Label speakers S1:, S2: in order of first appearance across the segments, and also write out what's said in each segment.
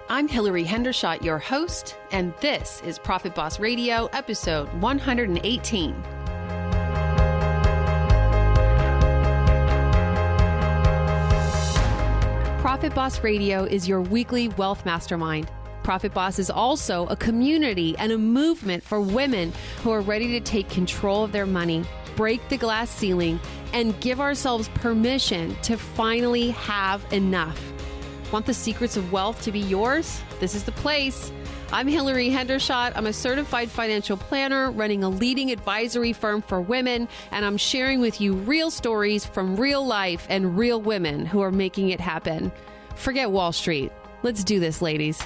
S1: I'm Hillary Hendershot, your host, and this is Profit Boss Radio, episode 118. Profit Boss Radio is your weekly wealth mastermind. Profit Boss is also a community and a movement for women who are ready to take control of their money, break the glass ceiling, and give ourselves permission to finally have enough. Want the secrets of wealth to be yours? This is the place. I'm Hillary Hendershot. I'm a certified financial planner running a leading advisory firm for women, and I'm sharing with you real stories from real life and real women who are making it happen. Forget Wall Street. Let's do this, ladies.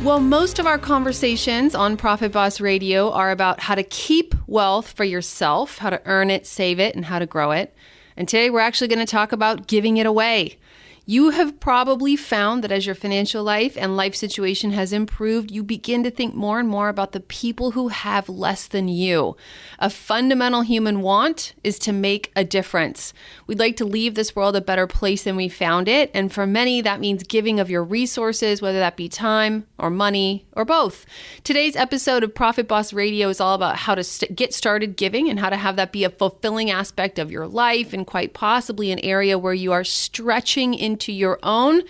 S1: Well, most of our conversations on Profit Boss Radio are about how to keep wealth for yourself, how to earn it, save it, and how to grow it. And today we're actually going to talk about giving it away. You have probably found that as your financial life and life situation has improved, you begin to think more and more about the people who have less than you. A fundamental human want is to make a difference. We'd like to leave this world a better place than we found it. And for many, that means giving of your resources, whether that be time or money or both. Today's episode of Profit Boss Radio is all about how to get started giving and how to have that be a fulfilling aspect of your life and quite possibly an area where you are stretching into your own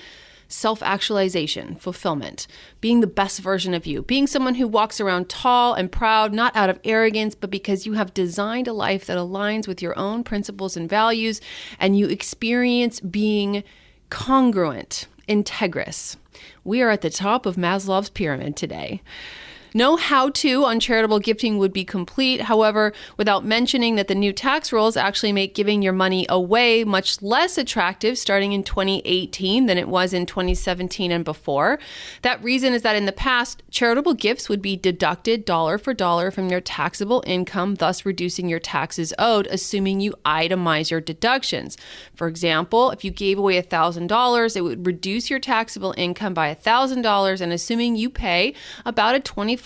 S1: self-actualization, fulfillment, being the best version of you, being someone who walks around tall and proud, not out of arrogance, but because you have designed a life that aligns with your own principles and values, and you experience being congruent, integrous. We are at the top of Maslow's pyramid today. No how-to on charitable gifting would be complete, however, without mentioning that the new tax rules actually make giving your money away much less attractive starting in 2018 than it was in 2017 and before. That reason is that in the past, charitable gifts would be deducted dollar for dollar from your taxable income, thus reducing your taxes owed, assuming you itemize your deductions. For example, if you gave away $1,000, it would reduce your taxable income by $1,000, and assuming you pay about a 25%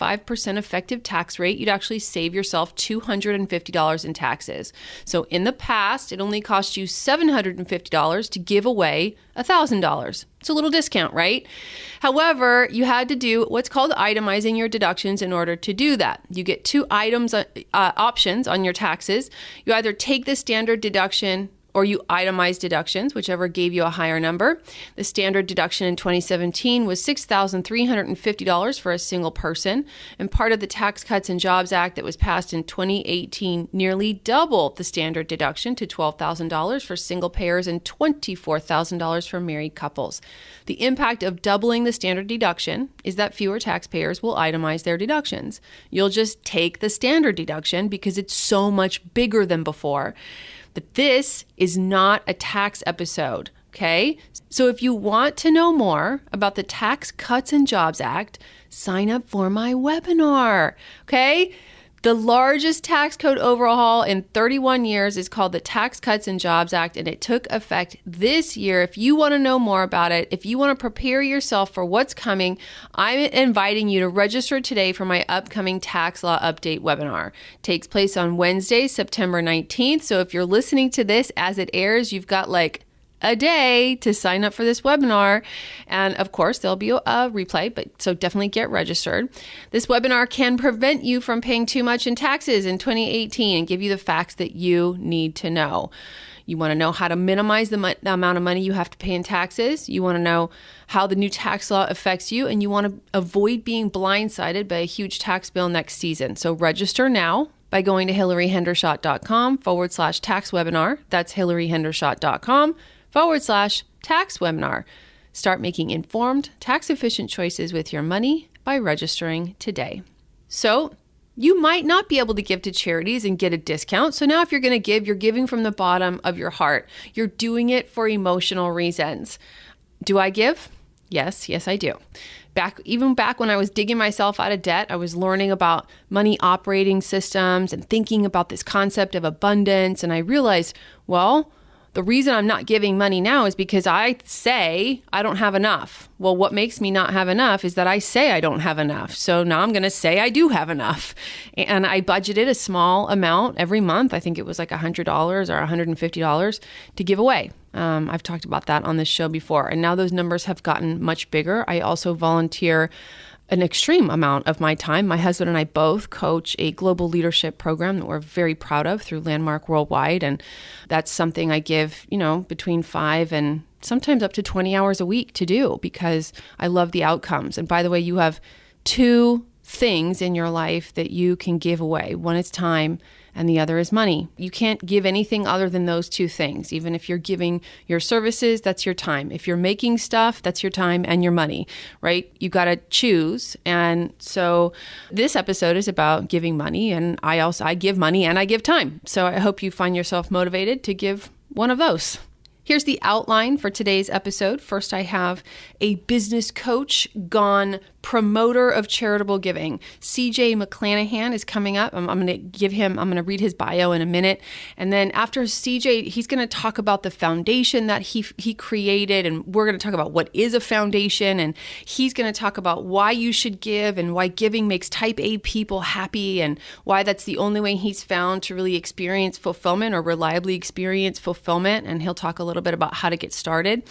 S1: effective tax rate, you'd actually save yourself $250 in taxes. So in the past, it only cost you $750 to give away $1,000. It's a little discount, right? However, you had to do what's called itemizing your deductions in order to do that. You get two options on your taxes. You either take the standard deduction or you itemize deductions, whichever gave you a higher number. The standard deduction in 2017 was $6,350 for a single person, and part of the Tax Cuts and Jobs Act that was passed in 2018 nearly doubled the standard deduction to $12,000 for single payers and $24,000 for married couples. The impact of doubling the standard deduction is that fewer taxpayers will itemize their deductions. You'll just take the standard deduction because it's so much bigger than before. But this is not a tax episode, okay? So if you want to know more about the Tax Cuts and Jobs Act, sign up for my webinar, okay? The largest tax code overhaul in 31 years is called the Tax Cuts and Jobs Act, and it took effect this year. If you want to know more about it, if you want to prepare yourself for what's coming, I'm inviting you to register today for my upcoming tax law update webinar. It takes place on Wednesday, September 19th. So if you're listening to this as it airs, you've got like a day to sign up for this webinar. And of course, there'll be a replay, but so definitely get registered. This webinar can prevent you from paying too much in taxes in 2018 and give you the facts that you need to know. You want to know how to minimize the amount of money you have to pay in taxes. You want to know how the new tax law affects you, and you want to avoid being blindsided by a huge tax bill next season. So register now by going to hillaryhendershot.com/tax webinar. That's hillaryhendershot.com/tax webinar. Start making informed, tax-efficient choices with your money by registering today. So you might not be able to give to charities and get a discount. So now if you're going to give, you're giving from the bottom of your heart. You're doing it for emotional reasons. Do I give? Yes, I do. Even back when I was digging myself out of debt, I was learning about money operating systems and thinking about this concept of abundance. And I realized, well, The reason I'm not giving money now is because I say I don't have enough. Well, what makes me not have enough is that I say I don't have enough. So now I'm going to say I do have enough. And I budgeted a small amount every month. I think it was like $100 or $150 to give away. I've talked about that on this show before. And now those numbers have gotten much bigger. I also volunteer an extreme amount of my time. My husband and I both coach a global leadership program that we're very proud of through Landmark Worldwide. And that's something I give, between 5 and sometimes up to 20 hours a week to do because I love the outcomes. And by the way, you have 2 things in your life that you can give away. One is time and the other is money. You can't give anything other than those 2 things. Even if you're giving your services, that's your time. If you're making stuff, that's your time and your money, right? You got to choose. And so this episode is about giving money, and I give money and I give time. So I hope you find yourself motivated to give one of those. Here's the outline for today's episode. First, I have a business coach gone promoter of charitable giving. CJ McClanahan is coming up. I'm going to read his bio in a minute. And then after CJ, he's going to talk about the foundation that he created. And we're going to talk about what is a foundation. And he's going to talk about why you should give and why giving makes type A people happy and why that's the only way he's found to really experience fulfillment or reliably experience fulfillment. And he'll talk a little bit about how to get started.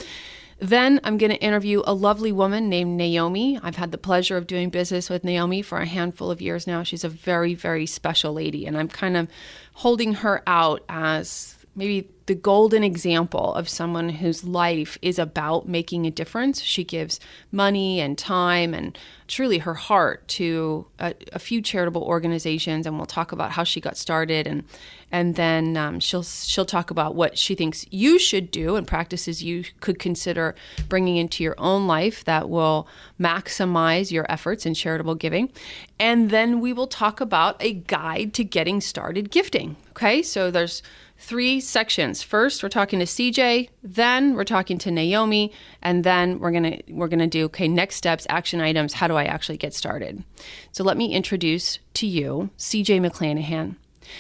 S1: Then I'm going to interview a lovely woman named Naomi. I've had the pleasure of doing business with Naomi for a handful of years now. She's a very, very special lady, and I'm kind of holding her out as maybe the golden example of someone whose life is about making a difference. She gives money and time and truly her heart to a few charitable organizations, and we'll talk about how she got started, and then she'll talk about what she thinks you should do and practices you could consider bringing into your own life that will maximize your efforts in charitable giving. And then we will talk about a guide to getting started gifting. Okay, so there's 3 sections. First, we're talking to CJ, then we're talking to Naomi, and then we're gonna do next steps, action items. How do I actually get started? So let me introduce to you CJ McClanahan.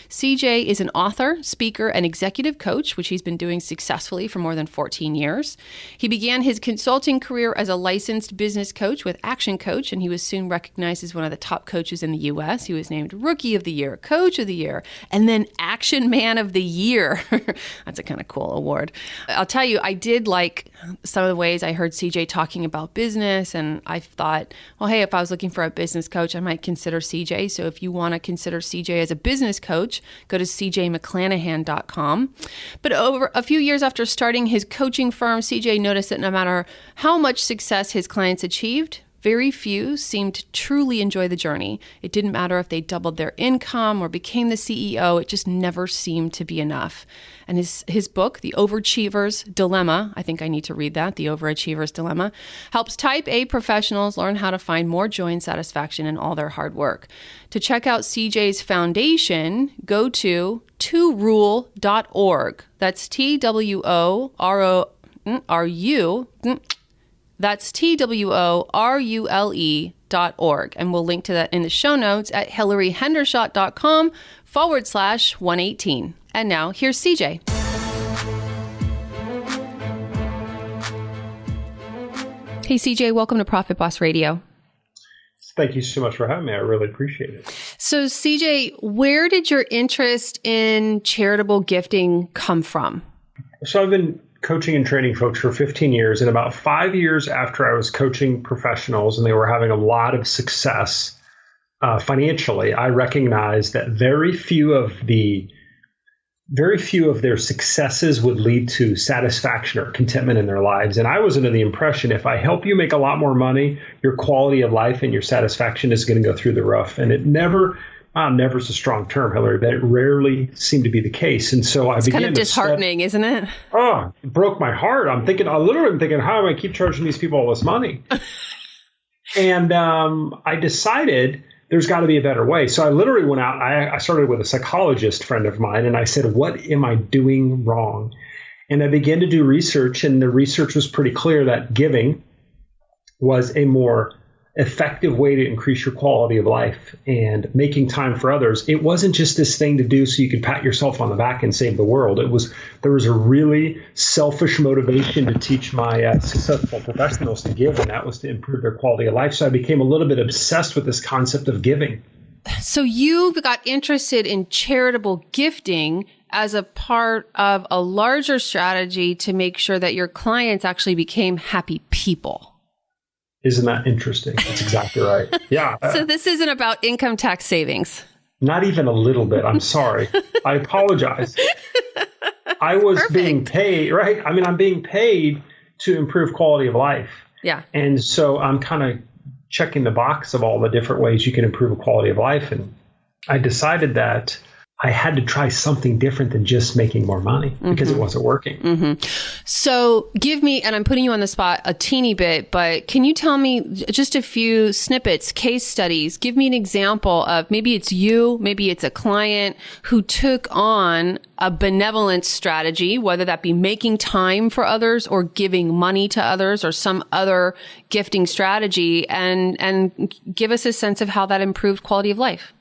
S1: CJ is an author, speaker, and executive coach, which he's been doing successfully for more than 14 years. He began his consulting career as a licensed business coach with Action Coach, and he was soon recognized as one of the top coaches in the U.S. He was named Rookie of the Year, Coach of the Year, and then Action Man of the Year. That's a kind of cool award. I'll tell you, I did like some of the ways I heard CJ talking about business, and I thought, well, hey, if I was looking for a business coach, I might consider CJ. So if you want to consider CJ as a business coach, go to cjmcclanahan.com. But over a few years after starting his coaching firm, CJ noticed that no matter how much success his clients achieved, very few seemed to truly enjoy the journey. It didn't matter if they doubled their income or became the CEO. It just never seemed to be enough. And his book, The Overachiever's Dilemma, I think I need to read that, The Overachiever's Dilemma, helps type A professionals learn how to find more joy and satisfaction in all their hard work. To check out CJ's foundation, go to tworule.org. That's TWORU. That's TWORULE.org. And we'll link to that in the show notes at hillaryhendershot.com/118. And now here's CJ. Hey, CJ, welcome to Profit Boss Radio.
S2: Thank you so much for having me. I really appreciate it.
S1: So, CJ, where did your interest in charitable gifting come from?
S2: So I've been coaching and training folks for 15 years. And about 5 years after I was coaching professionals and they were having a lot of success financially, I recognized that very few of their successes would lead to satisfaction or contentment in their lives. And I was under the impression if I help you make a lot more money, your quality of life and your satisfaction is going to go through the roof. And it never is a strong term, Hillary, but it rarely seemed to be the case. And so
S1: it's kind of disheartening, isn't it?
S2: Oh, it broke my heart. I literally am thinking, how am I keep charging these people all this money? And I decided there's got to be a better way. So I literally went out. I started with a psychologist friend of mine, and I said, what am I doing wrong? And I began to do research, and the research was pretty clear that giving was a more effective way to increase your quality of life and making time for others. It wasn't just this thing to do so you could pat yourself on the back and save the world. There was a really selfish motivation to teach my successful professionals to give, and that was to improve their quality of life. So I became a little bit obsessed with this concept of giving.
S1: So you got interested in charitable gifting as a part of a larger strategy to make sure that your clients actually became happy people.
S2: Isn't that interesting? That's exactly right. Yeah.
S1: So this isn't about income tax savings.
S2: Not even a little bit. I'm sorry. I apologize. I was being paid, right? I mean, I'm being paid to improve quality of life.
S1: Yeah.
S2: And so I'm kind of checking the box of all the different ways you can improve a quality of life. And I decided that I had to try something different than just making more money because it wasn't working.
S1: Mm-hmm. So give me, and I'm putting you on the spot a teeny bit, but can you tell me just a few snippets, case studies? Give me an example of maybe it's you, maybe it's a client who took on a benevolent strategy, whether that be making time for others or giving money to others or some other gifting strategy, and give us a sense of how that improved quality of life.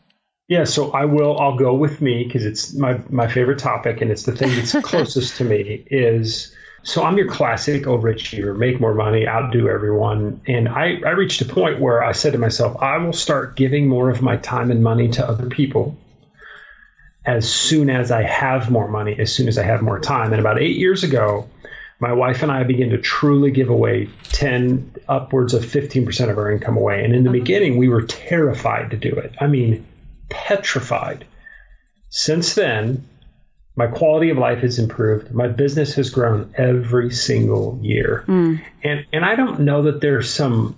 S2: Yeah, so I'll go with me because it's my favorite topic and it's the thing that's closest to me is, so I'm your classic overachiever, make more money, outdo everyone. And I reached a point where I said to myself, I will start giving more of my time and money to other people as soon as I have more money, as soon as I have more time. And about 8 years ago, my wife and I began to truly give away 10, upwards of 15% of our income away. And in the beginning, we were terrified to do it. I mean, petrified. Since then, my quality of life has improved. My business has grown every single year. And I don't know that there's some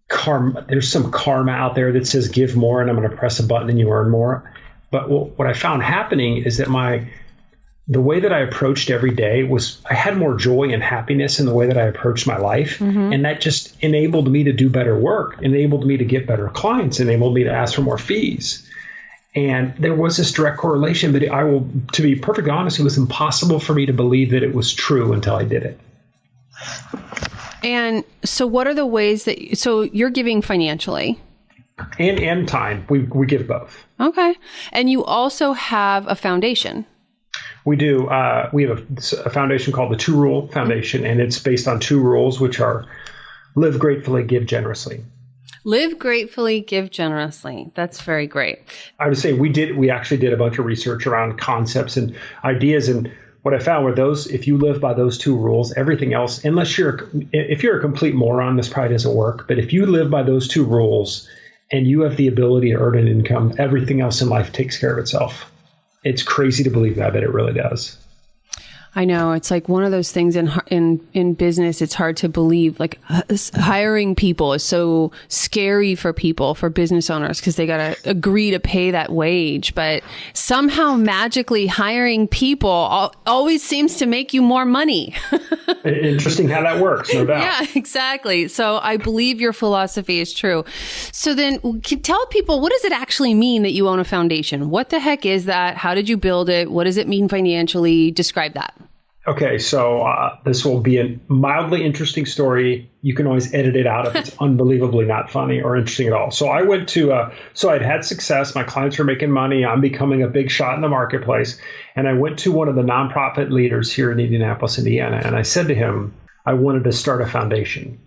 S2: karma out there that says give more and I'm going to press a button and you earn more. But what I found happening is that the way that I approached every day was I had more joy and happiness in the way that I approached my life. And that just enabled me to do better work, enabled me to get better clients, enabled me to ask for more fees. And there was this direct correlation, but to be perfectly honest, it was impossible for me to believe that it was true until I did it.
S1: And so what are the ways so you're giving financially?
S2: And time. We give both.
S1: Okay. And you also have a foundation.
S2: We do. We have a foundation called the 2 Rule Foundation, and it's based on 2 rules, which are live gratefully, give generously.
S1: Live gratefully, give generously. That's very great.
S2: I would say we actually did a bunch of research around concepts and ideas. And what I found were if you live by those 2 rules, everything else, if you're a complete moron, this probably doesn't work. But if you live by those 2 rules and you have the ability to earn an income, everything else in life takes care of itself. It's crazy to believe that, but it really does.
S1: I know. It's like one of those things in business. It's hard to believe. Like hiring people is so scary for business owners, because they got to agree to pay that wage. But somehow magically hiring people always seems to make you more money.
S2: Interesting how that works, no doubt.
S1: Yeah, exactly. So I believe your philosophy is true. So then tell people, what does it actually mean that you own a foundation? What the heck is that? How did you build it? What does it mean financially? Describe that.
S2: Okay, so this will be a mildly interesting story. You can always edit it out if it's unbelievably not funny or interesting at all. So I went to, so I'd had success. My clients were making money. I'm becoming a big shot in the marketplace. And I went to one of the nonprofit leaders here in Indianapolis, Indiana. And I said to him, I wanted to start a foundation.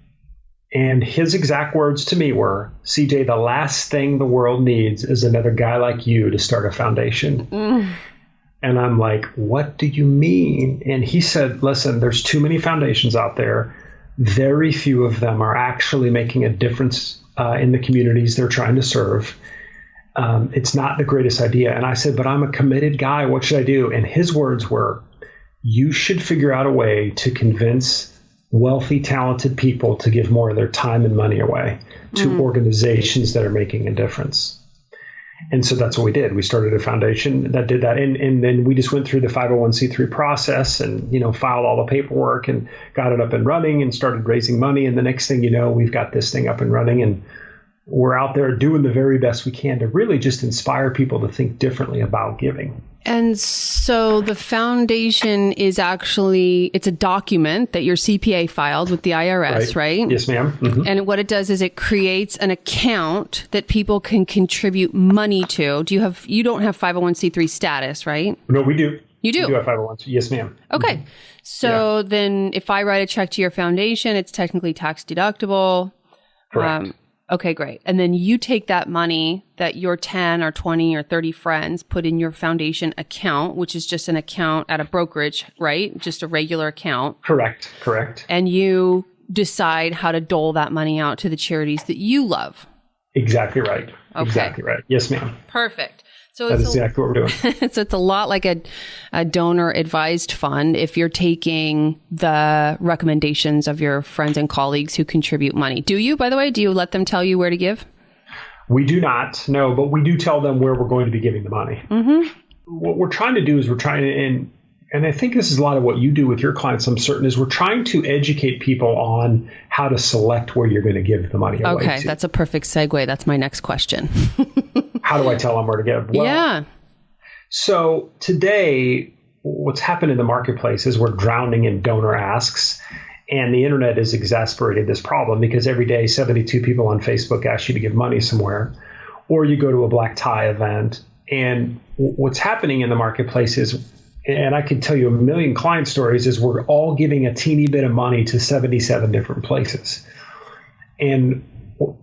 S2: And his exact words to me were, CJ, the last thing the world needs is another guy like you to start a foundation. And I'm like, what do you mean? And he said, listen, there's too many foundations out there. Very few of them are actually making a difference in the communities they're trying to serve. It's not the greatest idea. And I said, but I'm a committed guy. What should I do? And his words were, you should figure out a way to convince wealthy, talented people to give more of their time and money away to organizations that are making a difference. And so that's what we did. We started a foundation that did that. And then we just went through the 501c3 process and, filed all the paperwork and got it up and running and started raising money. And the next thing you know, we've got this thing up and running. And we're out there doing the very best we can to really just inspire people to think differently about giving.
S1: And so the foundation is actually, it's a document that your CPA filed with the IRS, right?
S2: Yes, ma'am. Mm-hmm.
S1: And what it does is it creates an account that people can contribute money to. You don't have 501c3 status, right?
S2: No, we do.
S1: You do?
S2: We do have 501c. Yes, ma'am.
S1: Okay.
S2: Mm-hmm.
S1: So then if I write a check to your foundation, it's technically tax deductible.
S2: Correct.
S1: Okay, great. And then you take that money that your 10 or 20 or 30 friends put in your foundation account, which is just an account at a brokerage, right? Just a regular account.
S2: Correct.
S1: And you decide how to dole that money out to the charities that you love.
S2: Exactly right.
S1: Okay.
S2: Exactly right. Yes, ma'am.
S1: Perfect. So
S2: That's exactly what we're doing.
S1: So it's a lot like a donor advised fund if you're taking the recommendations of your friends and colleagues who contribute money. Do you, by the way, do you let them tell you where to give?
S2: We do not, no, but we do tell them where we're going to be giving the money.
S1: Mm-hmm.
S2: What we're trying to do is and I think this is a lot of what you do with your clients, I'm certain, is we're trying to educate people on how to select where you're going to give the money away
S1: Okay,
S2: to.
S1: that's a perfect segue. That's my next question.
S2: How do I tell them where to give? Well,
S1: yeah.
S2: So today, what's happened in the marketplace is we're drowning in donor asks, and the internet has exacerbated this problem because every day 72 people on Facebook ask you to give money somewhere, or you go to a black tie event. And what's happening in the marketplace is, and I could tell you a million client stories, is we're all giving a teeny bit of money to 77 different places. And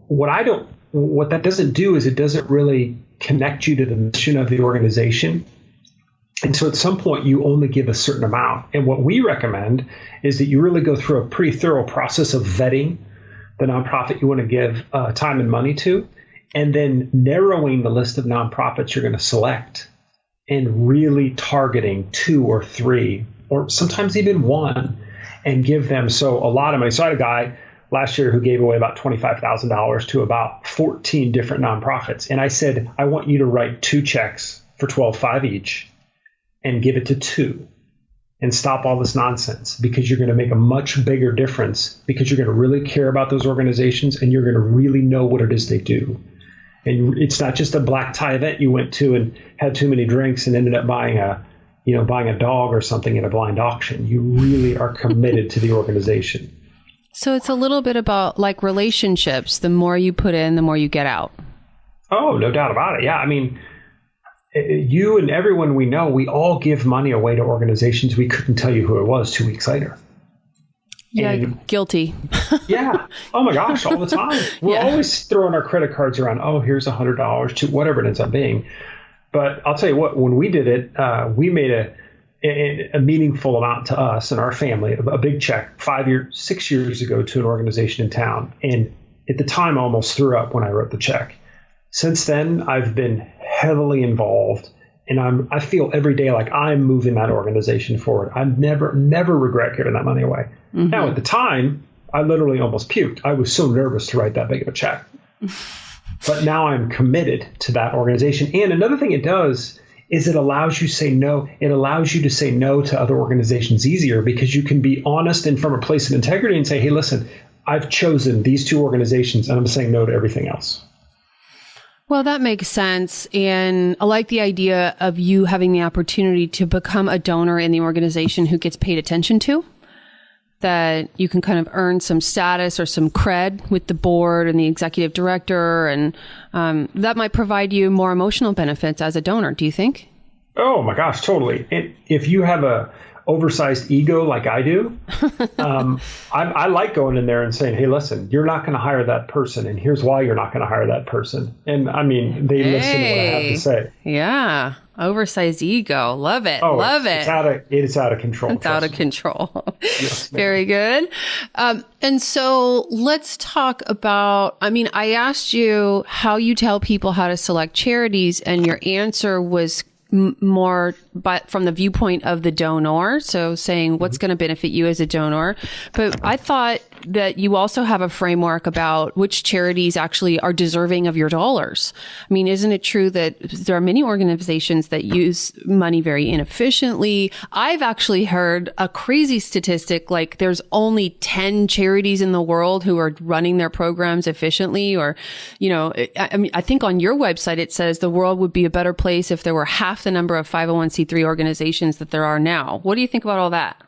S2: what that doesn't do is it doesn't really connect you to the mission of the organization. And so at some point you only give a certain amount. And what we recommend is that you really go through a pretty thorough process of vetting the nonprofit you want to give time and money to, and then narrowing the list of nonprofits you're going to select and really targeting 2 or 3 or sometimes even 1 and give them a lot of money. So I had a guy last year who gave away about $25,000 to about 14 different nonprofits. And I said, I want you to write 2 checks for $12,500 each and give it to 2 and stop all this nonsense, because you're going to make a much bigger difference, because you're going to really care about those organizations and you're going to really know what it is they do. And it's not just a black tie event you went to and had too many drinks and ended up buying a dog or something at a blind auction. You really are committed to the organization.
S1: So it's a little bit about like relationships. The more you put in, the more you get out.
S2: Oh, no doubt about it. Yeah. I mean, you and everyone we know, we all give money away to organizations we couldn't tell you who it was 2 weeks later.
S1: Yeah, guilty.
S2: Yeah. Oh my gosh, all the time. We're always throwing our credit cards around. Oh, here's $100 to whatever it ends up being. But I'll tell you what, when we did it, we made a meaningful amount to us and our family, a big check 6 years ago to an organization in town. And at the time, I almost threw up when I wrote the check. Since then, I've been heavily involved, and I feel every day like I'm moving that organization forward. I never regret giving that money away. Mm-hmm. Now, at the time, I literally almost puked. I was so nervous to write that big of a check. But now I'm committed to that organization. And another thing it does is it allows you to say no. It allows you to say no to other organizations easier, because you can be honest and from a place of integrity and say, hey, listen, I've chosen these 2 organizations and I'm saying no to everything else.
S1: Well, that makes sense. And I like the idea of you having the opportunity to become a donor in the organization who gets paid attention to, that you can kind of earn some status or some cred with the board and the executive director. And that might provide you more emotional benefits as a donor. Do you think? Oh,
S2: my gosh, totally. If you have a oversized ego like I do, I like going in there and saying, hey, listen, you're not going to hire that person, and here's why you're not going to hire that person. And I mean, they listen to what I have to say.
S1: Yeah. Oversized ego. Love it.
S2: Oh,
S1: Love it.
S2: It's out of control.
S1: It's out of control. Yes, very good. And so let's talk about, I asked you how you tell people how to select charities, and your answer was more but from the viewpoint of the donor. So saying what's going to benefit you as a donor. But I thought that you also have a framework about which charities actually are deserving of your dollars. I mean, isn't it true that there are many organizations that use money very inefficiently? I've actually heard a crazy statistic, like there's only 10 charities in the world who are running their programs efficiently. Or, I mean, I think on your website, it says the world would be a better place if there were half the number of 501c3 organizations that there are now. What do you think about all that?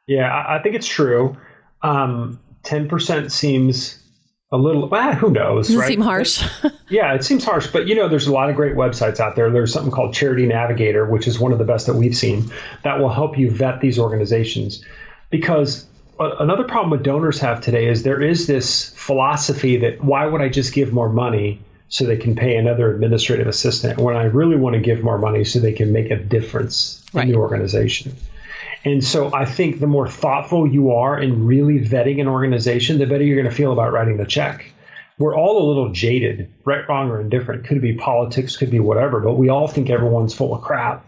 S2: Yeah, I think it's true. 10% seems a little, who knows,
S1: Does it
S2: right?
S1: seem harsh?
S2: Yeah, it seems harsh. But, there's a lot of great websites out there. There's something called Charity Navigator, which is one of the best that we've seen, that will help you vet these organizations. Because another problem with donors have today is there is this philosophy that why would I just give more money so they can pay another administrative assistant when I really want to give more money so they can make a difference in the organization. And so I think the more thoughtful you are in really vetting an organization, the better you're going to feel about writing the check. We're all a little jaded, right, wrong, or indifferent. Could be politics, could be whatever, but we all think everyone's full of crap.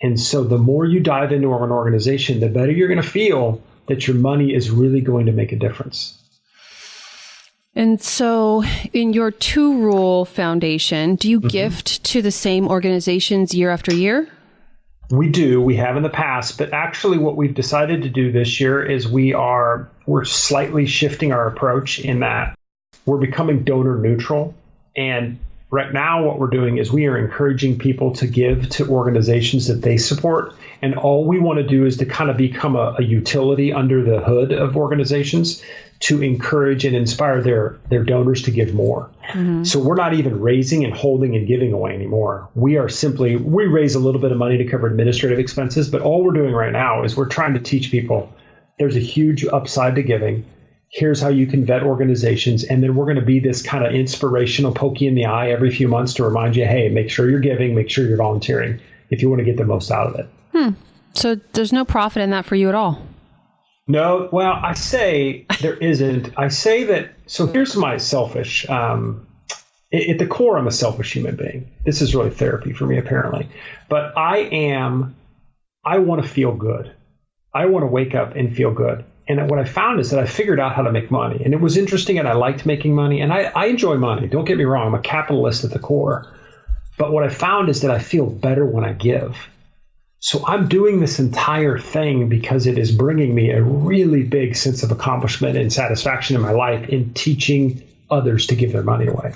S2: And so the more you dive into an organization, the better you're going to feel that your money is really going to make a difference. And
S1: so in your Two Rule Foundation, do you gift to the same organizations year after year?
S2: We do. We have in the past, but actually what we've decided to do this year is we're slightly shifting our approach in that we're becoming donor neutral. And right now what we're doing is we are encouraging people to give to organizations that they support. And all we want to do is to kind of become a utility under the hood of organizations to encourage and inspire their donors to give more. Mm-hmm. So we're not even raising and holding and giving away anymore. We raise a little bit of money to cover administrative expenses, but all we're doing right now is we're trying to teach people there's a huge upside to giving. Here's how you can vet organizations. And then we're going to be this kind of inspirational poke you in the eye every few months to remind you, hey, make sure you're giving, make sure you're volunteering if you want to get the most out of it.
S1: So there's no profit in that for you at all?
S2: No, well, I say there isn't. I say that, so here's my selfish, at the core, I'm a selfish human being. This is really therapy for me, apparently. But I want to feel good. I want to wake up and feel good. And what I found is that I figured out how to make money. And it was interesting, and I liked making money. And I enjoy money. Don't get me wrong. I'm a capitalist at the core. But what I found is that I feel better when I give. So I'm doing this entire thing because it is bringing me a really big sense of accomplishment and satisfaction in my life in teaching others to give their money away.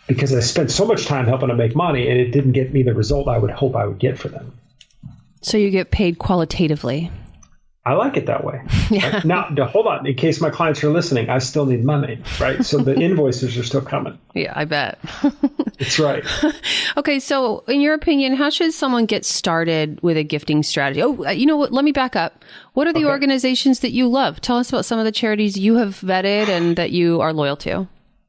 S2: Because I spent so much time helping them make money and it didn't get me the result I would hope I would get for them.
S1: So you get paid qualitatively.
S2: I like it that way.
S1: Yeah.
S2: Right? Now, hold on. In case my clients are listening, I still need money, right? So the invoices are still coming.
S1: Yeah, I bet.
S2: That's right.
S1: Okay, so in your opinion, how should someone get started with a gifting strategy? Oh, you know what? Let me back up. What are the organizations that you love? Tell us about some of the charities you have vetted and that you are loyal to.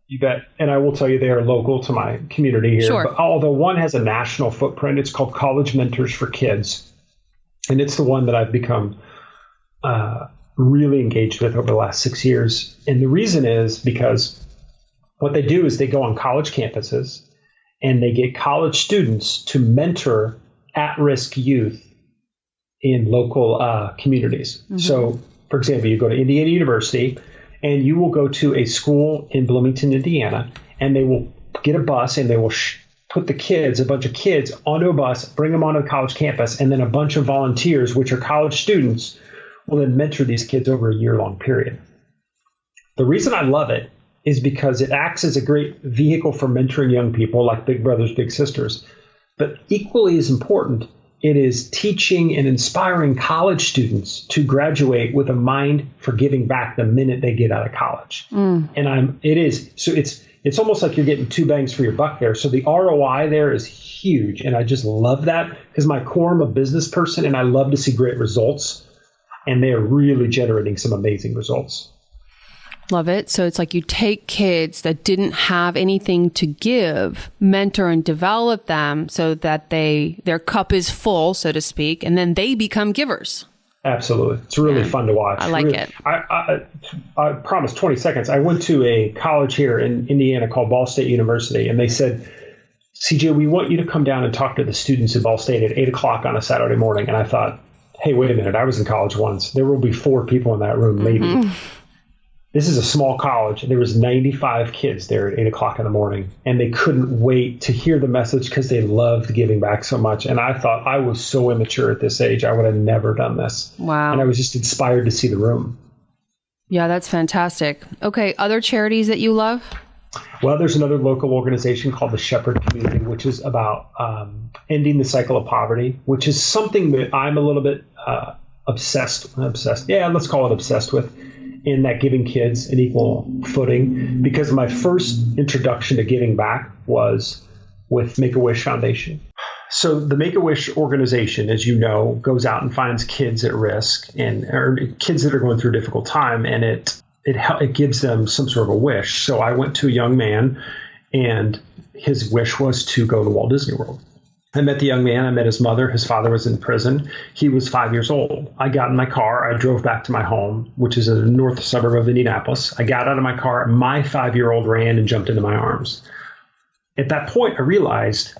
S2: You bet. And I will tell you they are local to my community here.
S1: Sure.
S2: But although one has a national footprint, it's called College Mentors for Kids. And it's the one that I've become really engaged with over the last 6 years. And the reason is because what they do is they go on college campuses and they get college students to mentor at-risk youth in local communities. Mm-hmm. So, for example, you go to Indiana University and you will go to a school in Bloomington, Indiana, and they will get a bus and they will put a bunch of kids onto a bus, bring them onto the college campus, and then a bunch of volunteers, which are college students, will then mentor these kids over a year-long period. The reason I love it is because it acts as a great vehicle for mentoring young people like big brothers, big sisters. But equally as important, it is teaching and inspiring college students to graduate with a mind for giving back the minute they get out of college. And it's almost like you're getting two bangs for your buck there. So the ROI there is huge. And I just love that because my core, I'm a business person and I love to see great results. And they are really generating some amazing results.
S1: Love it. So it's like you take kids that didn't have anything to give, mentor and develop them so that their cup is full, so to speak, and then they become givers.
S2: Absolutely. It's really fun to watch.
S1: I like it.
S2: I promise 20 seconds. I went to a college here in Indiana called Ball State University, and they said CJ, we want you to come down and talk to the students at Ball State at 8 o'clock on a Saturday morning. And I thought, hey, wait a minute. I was in college once. There will be 4 people in that room, maybe. Mm-hmm. This is a small college. There was 95 kids there at 8 o'clock in the morning, and they couldn't wait to hear the message because they loved giving back so much. And I thought I was so immature at this age. I would have never done this.
S1: Wow.
S2: And I was just inspired to see the room.
S1: Yeah, that's fantastic. Okay. Other charities that you love?
S2: Well, there's another local organization called the Shepherd Community, which is about ending the cycle of poverty, which is something that I'm a little bit obsessed. Yeah, let's call it obsessed with, in that giving kids an equal footing. Because my first introduction to giving back was with Make-A-Wish Foundation. So the Make-A-Wish organization, as you know, goes out and finds kids at risk or kids that are going through a difficult time, and it gives them some sort of a wish. So I went to a young man, and his wish was to go to Walt Disney World. I met the young man. I met his mother. His father was in prison. He was 5 years old. I got in my car. I drove back to my home, which is a north suburb of Indianapolis. I got out of my car. My 5-year-old ran and jumped into my arms. At that point, I realized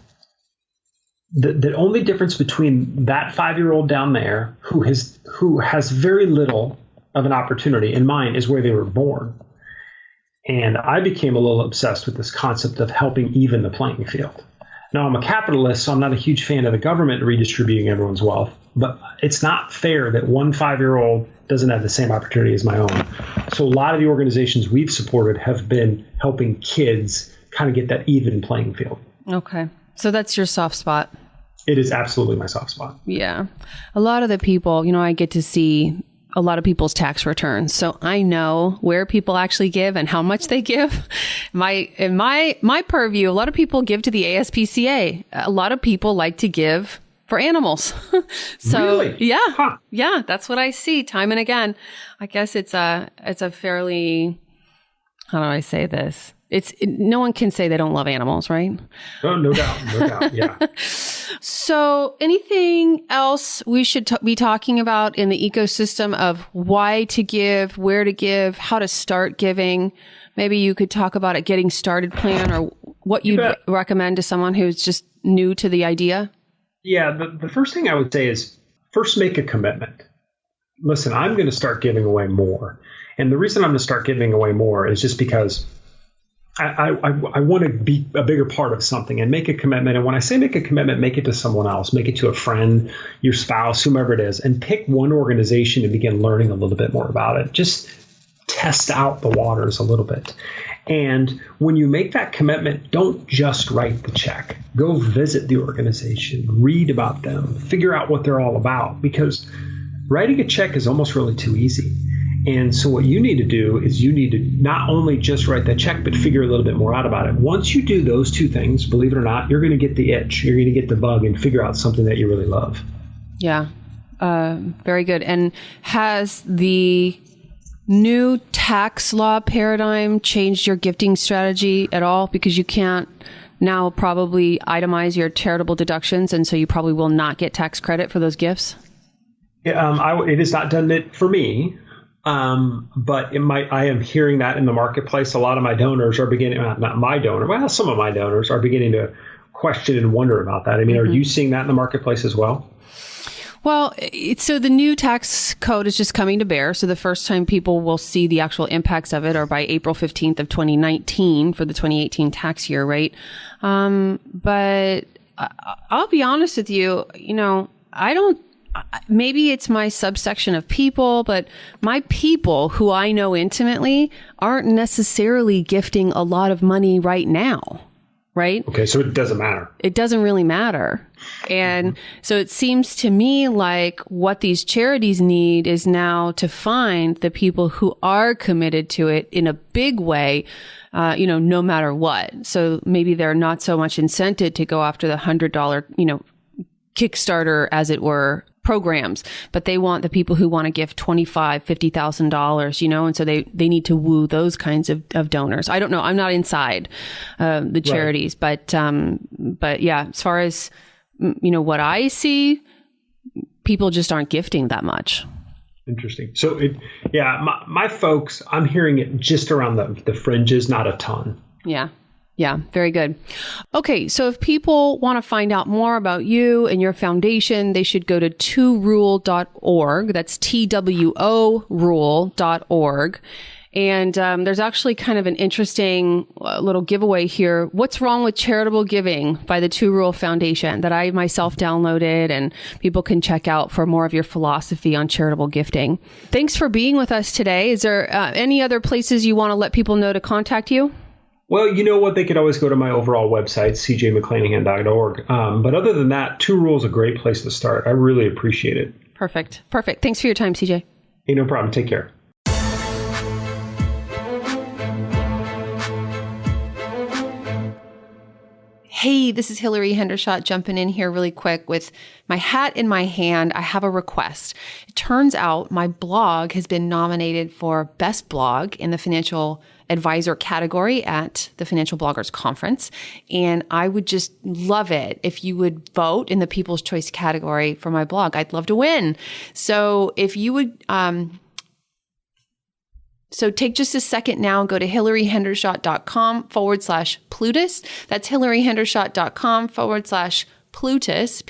S2: that the only difference between that 5-year-old down there, who has very little of an opportunity, and mine is where they were born. And I became a little obsessed with this concept of helping even the playing field. Now, I'm a capitalist, so I'm not a huge fan of the government redistributing everyone's wealth, but it's not fair that one 5-year-old doesn't have the same opportunity as my own. So a lot of the organizations we've supported have been helping kids kind of get that even playing field.
S1: Okay. So that's your soft spot.
S2: It is absolutely my soft spot.
S1: Yeah. A lot of the people, I get to see a lot of people's tax returns. So I know where people actually give and how much they give. In my purview, a lot of people give to the ASPCA. A lot of people like to give for animals. So
S2: really?
S1: Yeah.
S2: Huh.
S1: Yeah, that's what I see time and again. I guess it's a fairly, how do I say this? No one can say they don't love animals, right?
S2: Oh, no doubt. Yeah.
S1: So anything else we should be talking about in the ecosystem of why to give, where to give, how to start giving? Maybe you could talk about a getting started plan or what you'd recommend to someone who's just new to the idea. Yeah,
S2: the first thing I would say is first make a commitment. Listen, I'm going to start giving away more. And the reason I'm going to start giving away more is just because I want to be a bigger part of something and make a commitment. And when I say make a commitment, make it to someone else, make it to a friend, your spouse, whomever it is, and pick one organization and begin learning a little bit more about it. Just test out the waters a little bit. And when you make that commitment, don't just write the check. Go visit the organization, read about them, figure out what they're all about, because writing a check is almost really too easy. And so what you need to do is you need to not only just write that check, but figure a little bit more out about it. Once you do those two things, believe it or not, you're going to get the itch. You're going to get the bug and figure out something that you really love.
S1: Yeah, very good. And has the new tax law paradigm changed your gifting strategy at all? Because you can't now probably itemize your charitable deductions, and so you probably will not get tax credit for those gifts?
S2: Yeah, it has not done it for me. But I am hearing that in the marketplace. A lot of my donors are beginning, not my donor, well, some of my donors are beginning to question and wonder about that. I mean, Are you seeing that in the marketplace as well?
S1: Well, so the new tax code is just coming to bear. So the first time people will see the actual impacts of it are by April 15th of 2019 for the 2018 tax year, right? But I'll be honest with you, maybe it's my subsection of people, but my people who I know intimately aren't necessarily gifting a lot of money right now, right?
S2: Okay, so it doesn't matter.
S1: It doesn't really matter. And so it seems to me like what these charities need is now to find the people who are committed to it in a big way, no matter what. So maybe they're not so much incented to go after the $100, Kickstarter, as it were, programs, but they want the people who want to give $25,000, $50,000, and so they need to woo those kinds of donors. I don't know. I'm not inside the charities, right. but yeah, as far as what I see, people just aren't gifting that much.
S2: Interesting. So my folks, I'm hearing it just around the fringes, not a ton.
S1: Yeah. Yeah, very good. Okay, so if people want to find out more about you and your foundation, they should go to tworule.org. That's TWO rule.org. And there's actually kind of an interesting little giveaway here. What's Wrong with Charitable Giving by the Two Rule Foundation that I myself downloaded, and people can check out for more of your philosophy on charitable gifting. Thanks for being with us today. Is there any other places you want to let people know to contact you?
S2: Well, you know what? They could always go to my overall website, cjmcclanahan.org. But other than that, Two Rule is a great place to start. I really appreciate it.
S1: Perfect. Thanks for your time, CJ.
S2: Hey, no problem. Take care.
S1: Hey, this is Hillary Hendershot jumping in here really quick with my hat in my hand. I have a request. It turns out my blog has been nominated for Best Blog in the Financial Advisor category at the Financial Bloggers Conference. And I would just love it if you would vote in the People's Choice category for my blog. I'd love to win. So if you would, so take just a second now and go to hillaryhendershot.com/Plutus. That's hillaryhendershot.com/Plutus, Plutus.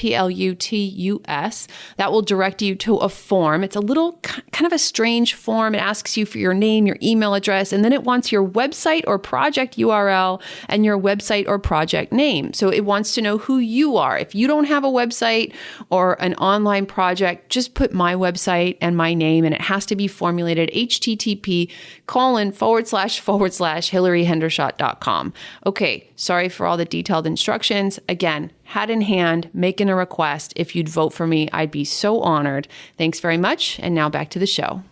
S1: That will direct you to a form. It's a little kind of a strange form. It asks you for your name, your email address, and then it wants your website or project URL and your website or project name. So it wants to know who you are. If you don't have a website or an online project, just put my website and my name, and it has to be formulated http://hillaryhendershot.com. Okay, sorry for all the detailed instructions. Again, hat in hand, making a request. If you'd vote for me, I'd be so honored. Thanks very much. And now back to the show.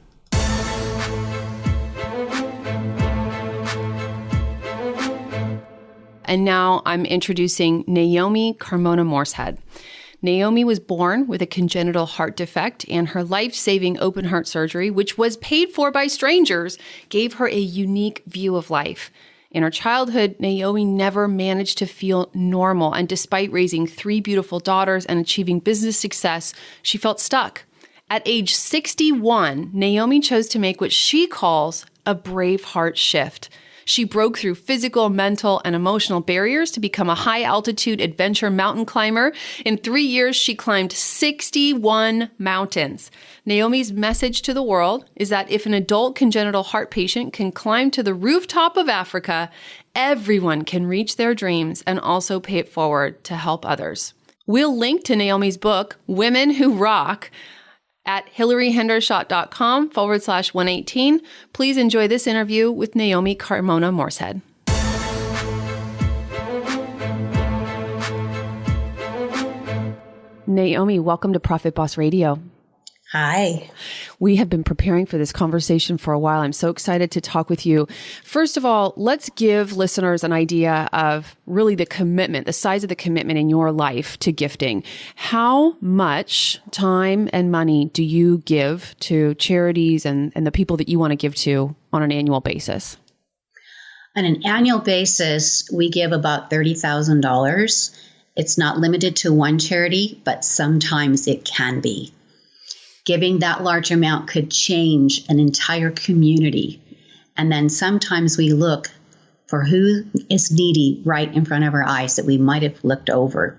S1: And now I'm introducing Naomi Carmona Morsehead. Naomi was born with a congenital heart defect, and her life-saving open heart surgery, which was paid for by strangers, gave her a unique view of life. In her childhood, Naomi never managed to feel normal, and despite raising 3 beautiful daughters and achieving business success, she felt stuck. At age 61, Naomi chose to make what she calls a brave heart shift. She broke through physical, mental, and emotional barriers to become a high-altitude adventure mountain climber. In 3 years, she climbed 61 mountains. Naomi's message to the world is that if an adult congenital heart patient can climb to the rooftop of Africa, everyone can reach their dreams and also pay it forward to help others. We'll link to Naomi's book, Women Who Rock, at hillaryhendershot.com/118. Please enjoy this interview with Naomi Carmona Morsehead. Naomi, welcome to Profit Boss Radio.
S3: Hi.
S1: We have been preparing for this conversation for a while. I'm so excited to talk with you. First of all, let's give listeners an idea of really the commitment, the size of the commitment in your life to gifting. How much time and money do you give to charities and the people that you want to give to on an annual basis?
S3: On an annual basis, we give about $30,000. It's not limited to one charity, but sometimes it can be. Giving that large amount could change an entire community. And then sometimes we look for who is needy right in front of our eyes that we might have looked over.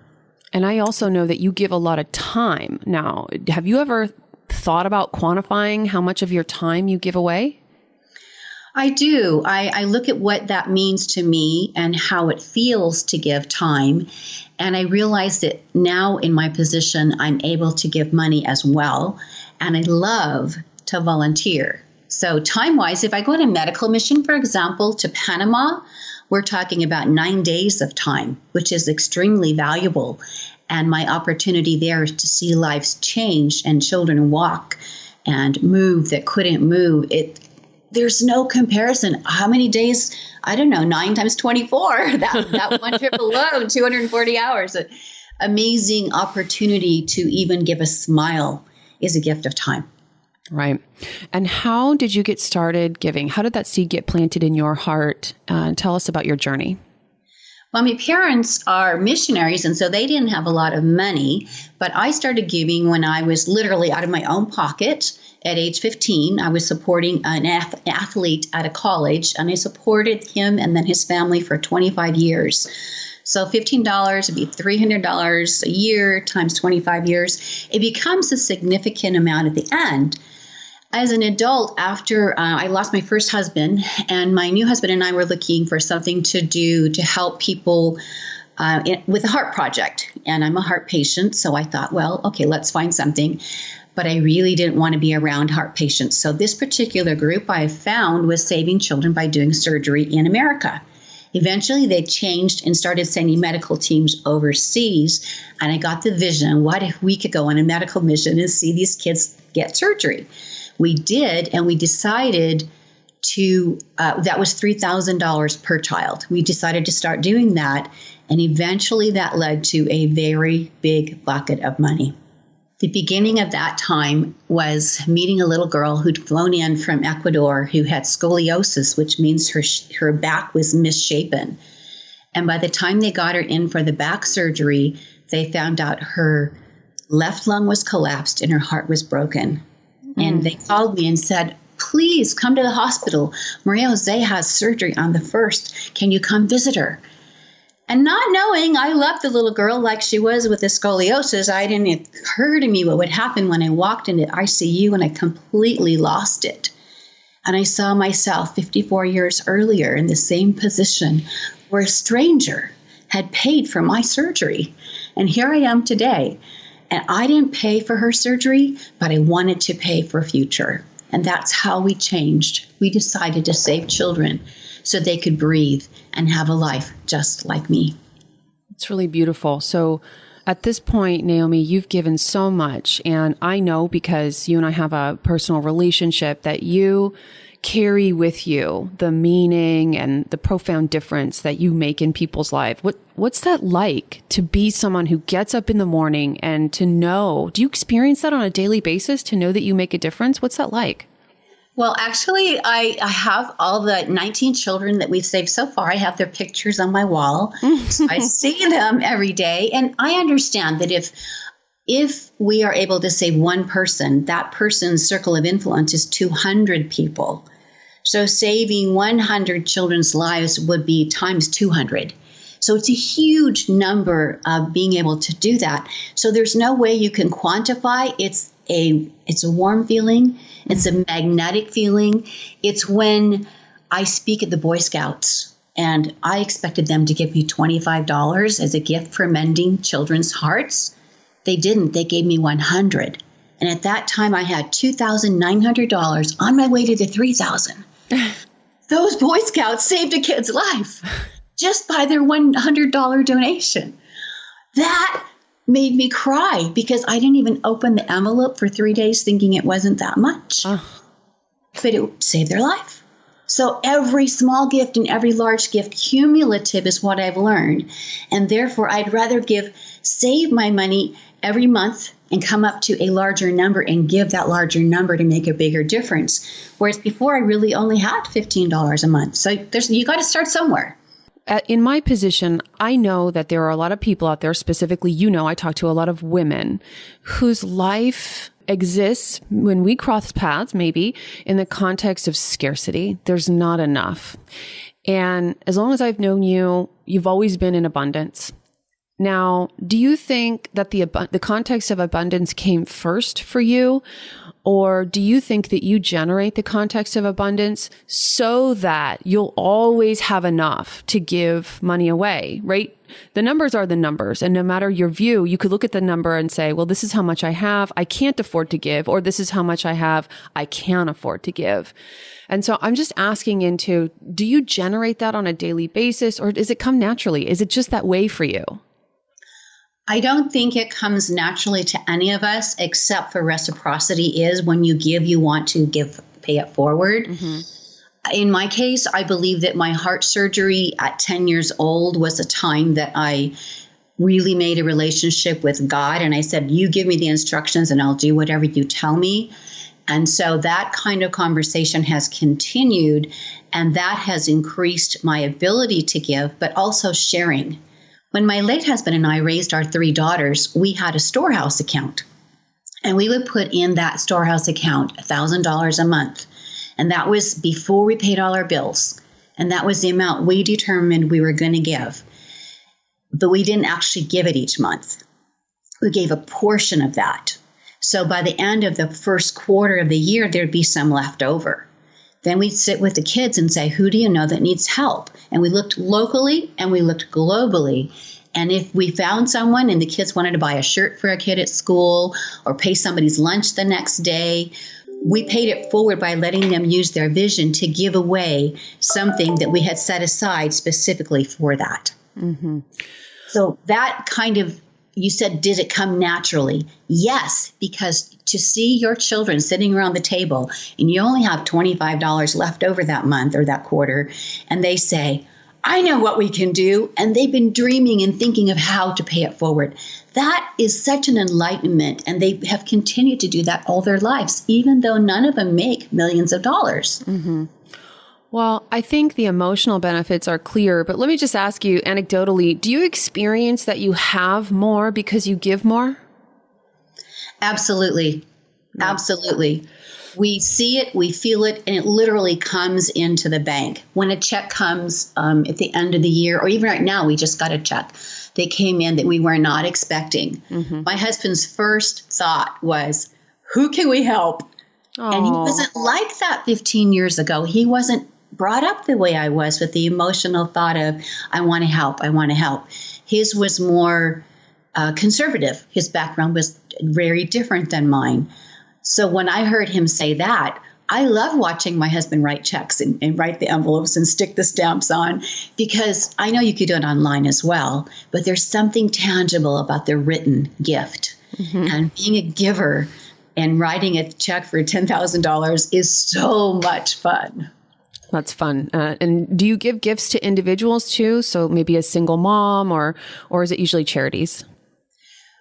S1: And I also know that you give a lot of time. Now, have you ever thought about quantifying how much of your time you give away?
S3: I do. I look at what that means to me and how it feels to give time. And I realize that now in my position, I'm able to give money as well. And I love to volunteer. So time-wise, if I go on a medical mission, for example, to Panama, we're talking about 9 days of time, which is extremely valuable. And my opportunity there is to see lives change and children walk and move that couldn't move. There's no comparison. How many days? I don't know, 9 times 24. That one trip alone, 240 hours. An amazing opportunity to even give a smile is a gift of time.
S1: Right. And how did you get started giving? How did that seed get planted in your heart? Tell us about your journey.
S3: Well, my parents are missionaries, and so they didn't have a lot of money. But I started giving when I was literally out of my own pocket. at age 15, I was supporting an athlete at a college, and I supported him and then his family for 25 years. So $15 would be $300 a year times 25 years. It becomes a significant amount at the end. As an adult, after I lost my first husband, and my new husband and I were looking for something to do to help people with a heart project. And I'm a heart patient, so I thought, well, okay, let's find something. But I really didn't want to be around heart patients. So this particular group I found was saving children by doing surgery in America. Eventually, they changed and started sending medical teams overseas. And I got the vision, what if we could go on a medical mission and see these kids get surgery? We did, and we decided to, that was $3,000 per child. We decided to start doing that, and eventually that led to a very big bucket of money. The beginning of that time was meeting a little girl who'd flown in from Ecuador who had scoliosis, which means her back was misshapen. And by the time they got her in for the back surgery, they found out her left lung was collapsed and her heart was broken. And they called me and said, please come to the hospital. Maria Jose has surgery on the 1st. Can you come visit her? And not knowing, I loved the little girl like she was with the scoliosis. It didn't occur to me what would happen when I walked into ICU and I completely lost it. And I saw myself 54 years earlier in the same position where a stranger had paid for my surgery. And here I am today. And I didn't pay for her surgery, but I wanted to pay for future. And that's how we changed. We decided to save children so they could breathe and have a life just like me.
S1: It's really beautiful. So at this point, Naomi, you've given so much. And I know because you and I have a personal relationship that you carry with you the meaning and the profound difference that you make in people's lives. What's that like to be someone who gets up in the morning and to know, do you experience that on a daily basis to know that you make a difference? What's that like?
S3: Well, actually, I have all the 19 children that we've saved so far. I have their pictures on my wall. So I see them every day. And I understand that if we are able to save one person, that person's circle of influence is 200 people. So saving 100 children's lives would be times 200. So it's a huge number of being able to do that. So there's no way you can quantify. It's a warm feeling. It's a magnetic feeling. It's when I speak at the Boy Scouts, and I expected them to give me $25 as a gift for mending children's hearts. They didn't. They gave me $100. And at that time, I had $2,900 on my way to the $3,000. Those Boy Scouts saved a kid's life just by their $100 donation. That made me cry because I didn't even open the envelope for 3 days thinking it wasn't that much. But it saved their life. So every small gift and every large gift, cumulative is what I've learned. And therefore, I'd rather save my money every month and come up to a larger number and give that larger number to make a bigger difference. Whereas before, I really only had $15 a month. So you got to start somewhere.
S1: In my position, I know that there are a lot of people out there, specifically, I talk to a lot of women whose life exists when we cross paths, maybe in the context of scarcity. There's not enough. And as long as I've known you, you've always been in abundance. Now, do you think that the context of abundance came first for you? Or do you think that you generate the context of abundance so that you'll always have enough to give money away, right? The numbers are the numbers. And no matter your view, you could look at the number and say, well, this is how much I have, I can't afford to give, or this is how much I have, I can afford to give. And so I'm just asking do you generate that on a daily basis, or does it come naturally? Is it just that way for you?
S3: I don't think it comes naturally to any of us, except for reciprocity is when you give, you want to pay it forward. Mm-hmm. In my case, I believe that my heart surgery at 10 years old was a time that I really made a relationship with God. And I said, you give me the instructions and I'll do whatever you tell me. And so that kind of conversation has continued, and that has increased my ability to give, but also sharing. When my late husband and I raised our 3 daughters, we had a storehouse account. And we would put in that storehouse account $1,000 a month. And that was before we paid all our bills. And that was the amount we determined we were going to give. But we didn't actually give it each month. We gave a portion of that. So by the end of the first quarter of the year, there'd be some left over. Then we'd sit with the kids and say, who do you know that needs help? And we looked locally and we looked globally. And if we found someone and the kids wanted to buy a shirt for a kid at school or pay somebody's lunch the next day, we paid it forward by letting them use their vision to give away something that we had set aside specifically for that. Mm-hmm. So that kind of, you said, did it come naturally? Yes, because to see your children sitting around the table and you only have $25 left over that month or that quarter, and they say, I know what we can do. And they've been dreaming and thinking of how to pay it forward. That is such an enlightenment. And they have continued to do that all their lives, even though none of them make millions of dollars.
S1: Mm-hmm. Well, I think the emotional benefits are clear, but let me just ask you anecdotally, do you experience that you have more because you give more?
S3: Absolutely. Yeah. Absolutely. We see it, we feel it, and it literally comes into the bank. When a check comes at the end of the year, or even right now, we just got a check that came in that we were not expecting. Mm-hmm. My husband's first thought was, who can we help? Aww. And he wasn't like that 15 years ago. He wasn't brought up the way I was with the emotional thought of, I want to help, I want to help. His was more conservative. His background was very different than mine. So when I heard him say that, I love watching my husband write checks and write the envelopes and stick the stamps on, because I know you could do it online as well, but there's something tangible about the written gift. Mm-hmm. And being a giver and writing a check for $10,000 is so much fun.
S1: That's fun. And do you give gifts to individuals too? So maybe a single mom, or is it usually charities?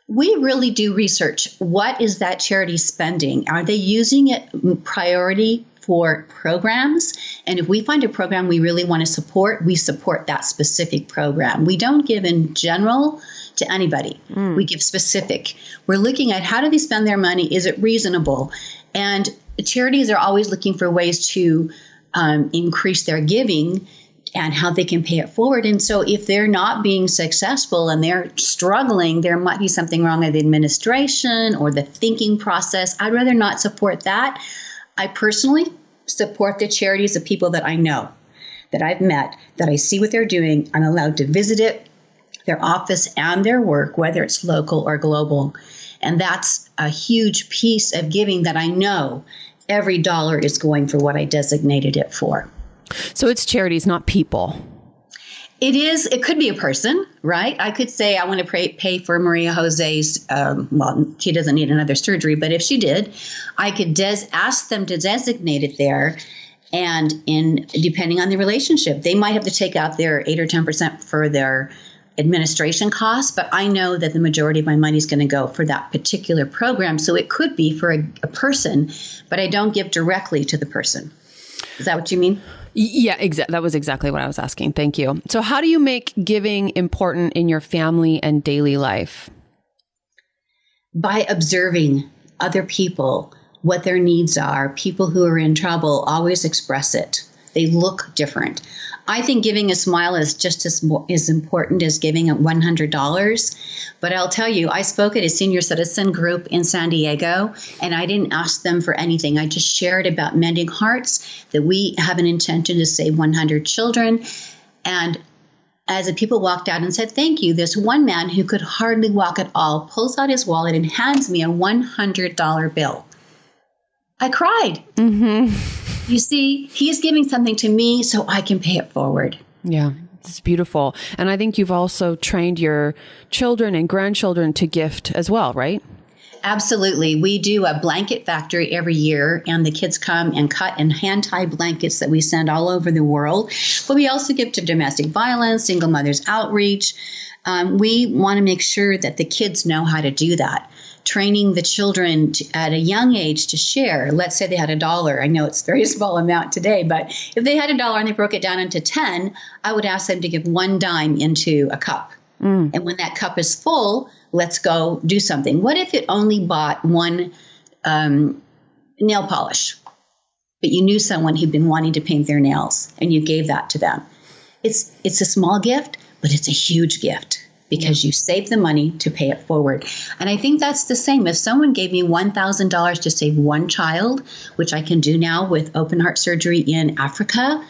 S3: We really do research. What is that charity spending? Are they using it priority for programs? And if we find a program we really want to support, we support that specific program. We don't give in general to anybody. We give specific. We're looking at how do they spend their money? Is it reasonable? And charities are always looking for ways to increase their giving and how they can pay it forward. And so if they're not being successful and they're struggling, there might be something wrong with the administration or the thinking process. I'd rather not support that. I personally support the charities of people that I know, that I've met, that I see what they're doing. I'm allowed to visit it, their office and their work, whether it's local or global. And that's a huge piece of giving that I know every dollar is going for what I designated it for.
S1: So it's charities, not people.
S3: It is. It could be a person, right? I could say I want to pay for Maria Jose's, she doesn't need another surgery, but if she did, I could ask them to designate it there. And depending on the relationship, they might have to take out their 8 or 10% for their administration costs, but I know that the majority of my money is going to go for that particular program. So it could be for a person, but I don't give directly to the person. Is that what you mean?
S1: Yeah, that was exactly what I was asking. Thank you. So how do you make giving important in your family and daily life?
S3: By observing other people, what their needs are. People who are in trouble always express it. They look different. I think giving a smile is just as important as giving $100. But I'll tell you, I spoke at a senior citizen group in San Diego, and I didn't ask them for anything. I just shared about Mending Hearts, that we have an intention to save 100 children. And as the people walked out and said, thank you, this one man who could hardly walk at all pulls out his wallet and hands me a $100 bill. I cried. Mm-hmm. You see, he's giving something to me so I can pay it forward.
S1: Yeah, it's beautiful. And I think you've also trained your children and grandchildren to gift as well, right?
S3: Absolutely. We do a blanket factory every year, and the kids come and cut and hand tie blankets that we send all over the world. But we also give to domestic violence, single mothers outreach. We want to make sure that the kids know how to do that. Training the children at a young age to share. Let's say they had $1. I know it's a very small amount today, but if they had $1 and they broke it down into 10, I would ask them to give 1 dime into a cup. And when that cup is full, let's go do something. What if it only bought one nail polish, but you knew someone who'd been wanting to paint their nails and you gave that to them? It's a small gift, but it's a huge gift because you save the money to pay it forward. And I think that's the same. If someone gave me $1,000 to save one child, which I can do now with open heart surgery in Africa,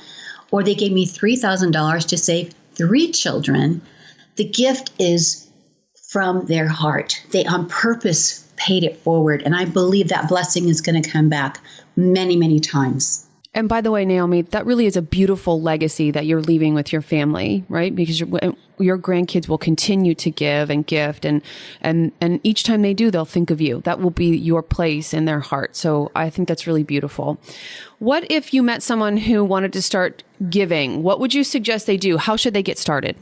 S3: or they gave me $3,000 to save 3 children, the gift is from their heart. They on purpose paid it forward. And I believe that blessing is going to come back many, many times.
S1: And by the way, Naomi, that really is a beautiful legacy that you're leaving with your family, right? Because your grandkids will continue to give and gift, and each time they do, they'll think of you. That will be your place in their heart. So I think that's really beautiful. What if you met someone who wanted to start giving? What would you suggest they do? How should they get started?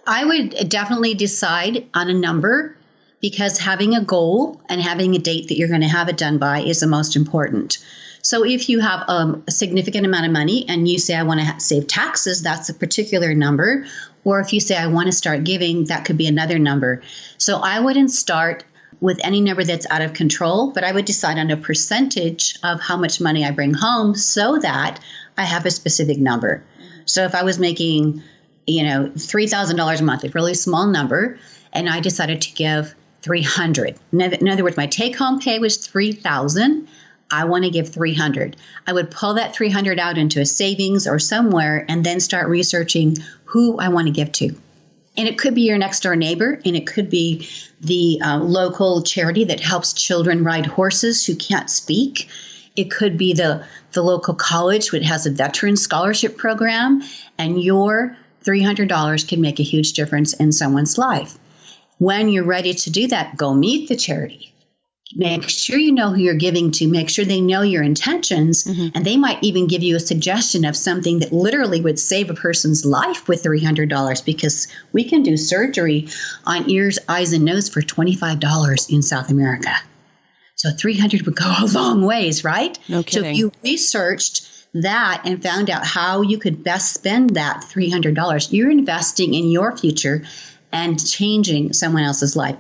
S3: I would definitely decide on a number, because having a goal and having a date that you're going to have it done by is the most important. So if you have a significant amount of money and you say, I want to save taxes, that's a particular number. Or if you say, I want to start giving, that could be another number. So I wouldn't start with any number that's out of control, but I would decide on a percentage of how much money I bring home so that I have a specific number. So if I was making, $3,000 a month, a really small number, and I decided to give $300. In other words, my take-home pay was $3,000. I want to give $300. I would pull that $300 out into a savings or somewhere and then start researching who I want to give to. And it could be your next door neighbor, and it could be the local charity that helps children ride horses who can't speak. It could be the local college which has a veteran scholarship program, and your $300 can make a huge difference in someone's life. When you're ready to do that, go meet the charity. Make sure you know who you're giving to. Make sure they know your intentions. Mm-hmm. And they might even give you a suggestion of something that literally would save a person's life with $300, because we can do surgery on ears, eyes, and nose for $25 in South America. So $300 would go a long ways, right?
S1: No kidding.
S3: So if you researched that and found out how you could best spend that $300, you're investing in your future and changing someone else's life.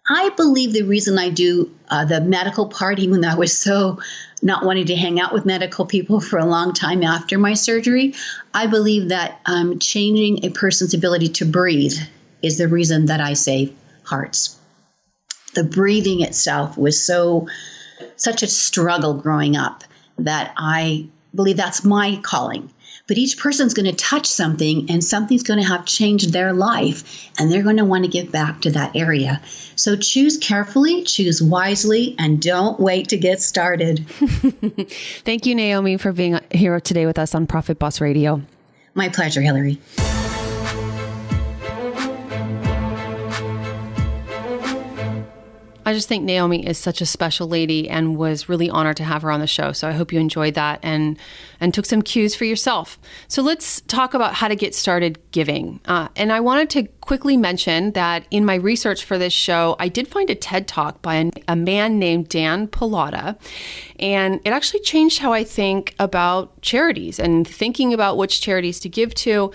S3: I believe the reason I do the medical part, even though I was so not wanting to hang out with medical people for a long time after my surgery, I believe that changing a person's ability to breathe is the reason that I save hearts. The breathing itself was such a struggle growing up that I believe that's my calling. But each person's going to touch something, and something's going to have changed their life, and they're going to want to give back to that area. So choose carefully, choose wisely, and don't wait to get started.
S1: Thank you, Naomi, for being here today with us on Profit Boss Radio.
S3: My pleasure, Hillary.
S1: I just think Naomi is such a special lady and was really honored to have her on the show. So I hope you enjoyed that and took some cues for yourself. So let's talk about how to get started giving. And I wanted to quickly mention that in my research for this show, I did find a TED Talk by a man named Dan Pallotta. And it actually changed how I think about charities and thinking about which charities to give to.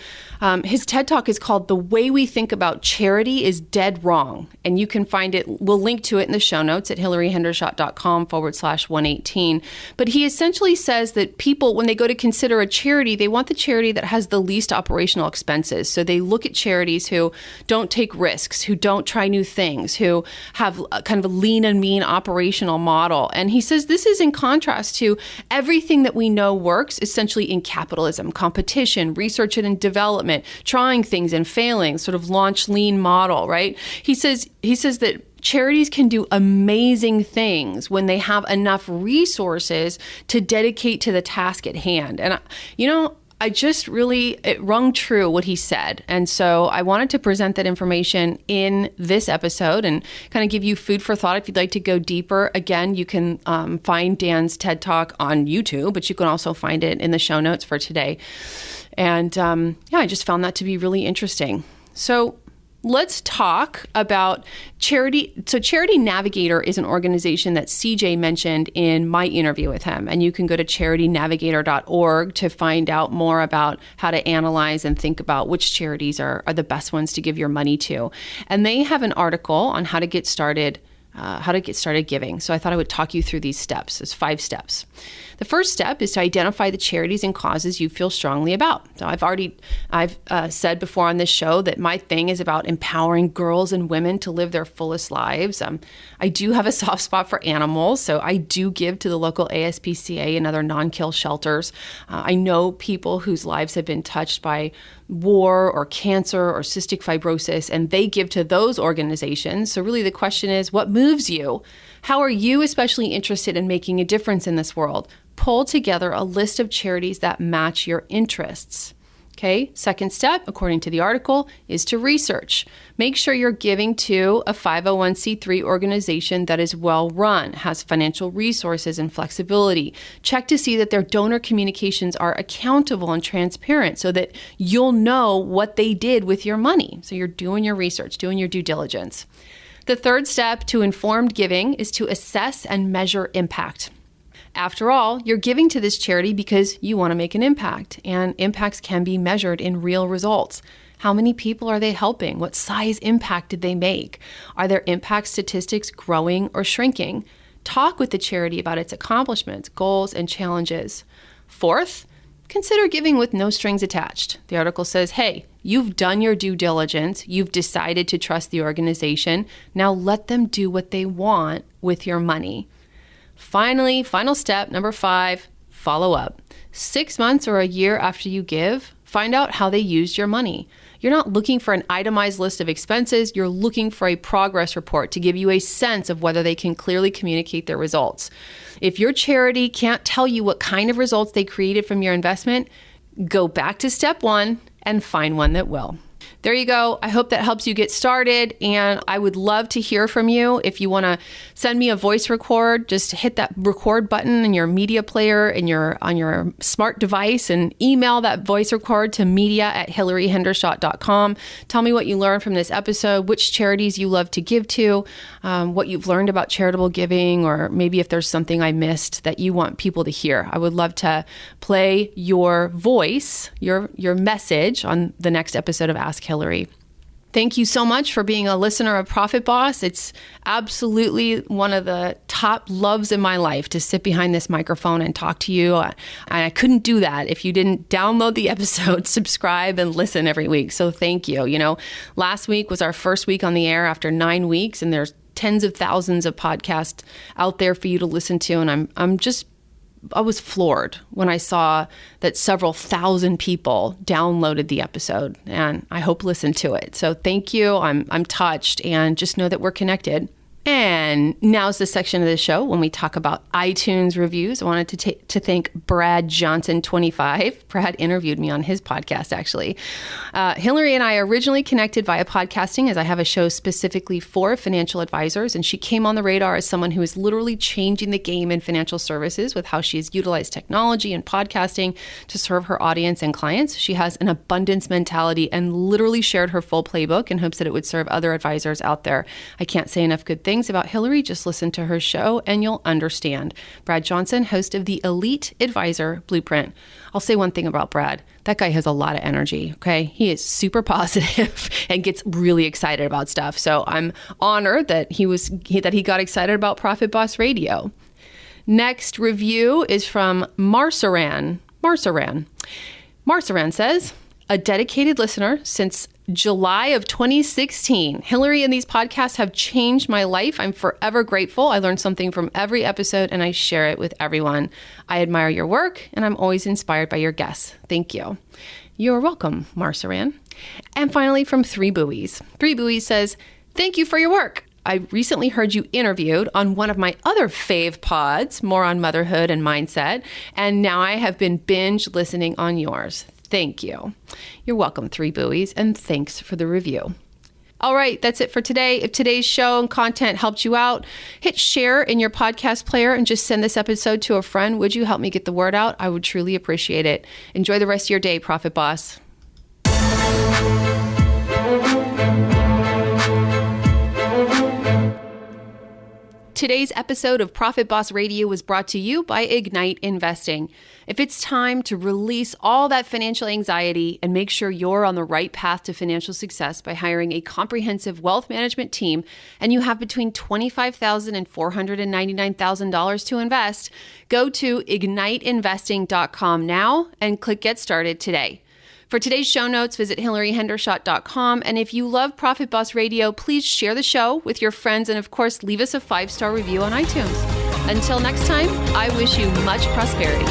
S1: His TED Talk is called The Way We Think About Charity is Dead Wrong. And you can find it, we'll link to it in the show notes at hillaryhendershot.com/118. But he essentially says that people, when they go to consider a charity, they want the charity that has the least operational expenses. So they look at charities who don't take risks, who don't try new things, who have a kind of a lean and mean operational model. And he says this is in contrast to everything that we know works essentially in capitalism, competition, research and development, trying things and failing, sort of launch lean model, right? He says that charities can do amazing things when they have enough resources to dedicate to the task at hand. And, I just it rung true what he said. And so I wanted to present that information in this episode and kind of give you food for thought if you'd like to go deeper. Again, you can find Dan's TED Talk on YouTube, but you can also find it in the show notes for today. And I just found that to be really interesting. So let's talk about charity. So Charity Navigator is an organization that CJ mentioned in my interview with him. And you can go to charitynavigator.org to find out more about how to analyze and think about which charities are the best ones to give your money to. And they have an article on how to get started giving. So I thought I would talk you through these steps. There's 5 steps. The first step is to identify the charities and causes you feel strongly about. So I've said before on this show that my thing is about empowering girls and women to live their fullest lives. I do have a soft spot for animals, so I do give to the local ASPCA and other non-kill shelters. I know people whose lives have been touched by war or cancer or cystic fibrosis, and they give to those organizations. So really the question is, what moves you? How are you especially interested in making a difference in this world? Pull together a list of charities that match your interests. Okay, second step, according to the article, is to research. Make sure you're giving to a 501c3 organization that is well run, has financial resources and flexibility. Check to see that their donor communications are accountable and transparent so that you'll know what they did with your money. So you're doing your research, doing your due diligence. The third step to informed giving is to assess and measure impact. After all, you're giving to this charity because you want to make an impact, and impacts can be measured in real results. How many people are they helping? What size impact did they make? Are their impact statistics growing or shrinking? Talk with the charity about its accomplishments, goals, and challenges. Fourth, consider giving with no strings attached. The article says, hey, you've done your due diligence. You've decided to trust the organization. Now let them do what they want with your money. Finally, final step, number 5, follow up. 6 months or a year after you give, find out how they used your money. You're not looking for an itemized list of expenses. You're looking for a progress report to give you a sense of whether they can clearly communicate their results. If your charity can't tell you what kind of results they created from your investment, go back to step 1 and find one that will. There you go. I hope that helps you get started. And I would love to hear from you. If you want to send me a voice record, just hit that record button in your media player and on your smart device and email that voice record to media@hillaryhendershot.com. Tell me what you learned from this episode, which charities you love to give to, what you've learned about charitable giving, or maybe if there's something I missed that you want people to hear. I would love to play your voice, your message on the next episode of Ask Hillary. Thank you so much for being a listener of Profit Boss. It's absolutely one of the top loves in my life to sit behind this microphone and talk to you. I couldn't do that if you didn't download the episode, subscribe, and listen every week. So thank you. You know, last week was our first week on the air after 9 weeks, and there's tens of thousands of podcasts out there for you to listen to. And I was floored when I saw that several thousand people downloaded the episode, and I hope listened to it. So thank you. I'm touched, and just know that we're connected. And now's the section of the show when we talk about iTunes reviews. I wanted to thank Brad Johnson 25. Brad interviewed me on his podcast, actually. Hillary and I originally connected via podcasting, as I have a show specifically for financial advisors, and she came on the radar as someone who is literally changing the game in financial services with how she has utilized technology and podcasting to serve her audience and clients. She has an abundance mentality and literally shared her full playbook in hopes that it would serve other advisors out there. I can't say enough good things about Hillary. Just listen to her show and you'll understand. Brad Johnson, host of the Elite Advisor Blueprint. I'll say one thing about Brad. That guy has a lot of energy, okay? He is super positive and gets really excited about stuff. So I'm honored that he got excited about Profit Boss Radio. Next review is from Marsaran. Marsaran says, a dedicated listener since July of 2016. Hillary and these podcasts have changed my life. I'm forever grateful. I learned something from every episode and I share it with everyone. I admire your work and I'm always inspired by your guests. Thank you. You're welcome, Marsaran. And finally, from Three Buoys. Three Buoys says, thank you for your work. I recently heard you interviewed on one of my other fave pods, more on motherhood and mindset, and now I have been binge listening on yours. Thank you. You're welcome, Three Buoys, and thanks for the review. All right, that's it for today. If today's show and content helped you out, hit share in your podcast player and just send this episode to a friend. Would you help me get the word out? I would truly appreciate it. Enjoy the rest of your day, Profit Boss. Today's episode of Profit Boss Radio was brought to you by Ignite Investing. If it's time to release all that financial anxiety and make sure you're on the right path to financial success by hiring a comprehensive wealth management team, and you have between $25,000 and $499,000 to invest, go to igniteinvesting.com now and click Get Started today. For today's show notes, visit hillaryhendershot.com. And if you love Profit Boss Radio, please share the show with your friends and, of course, leave us a 5-star review on iTunes. Until next time, I wish you much prosperity.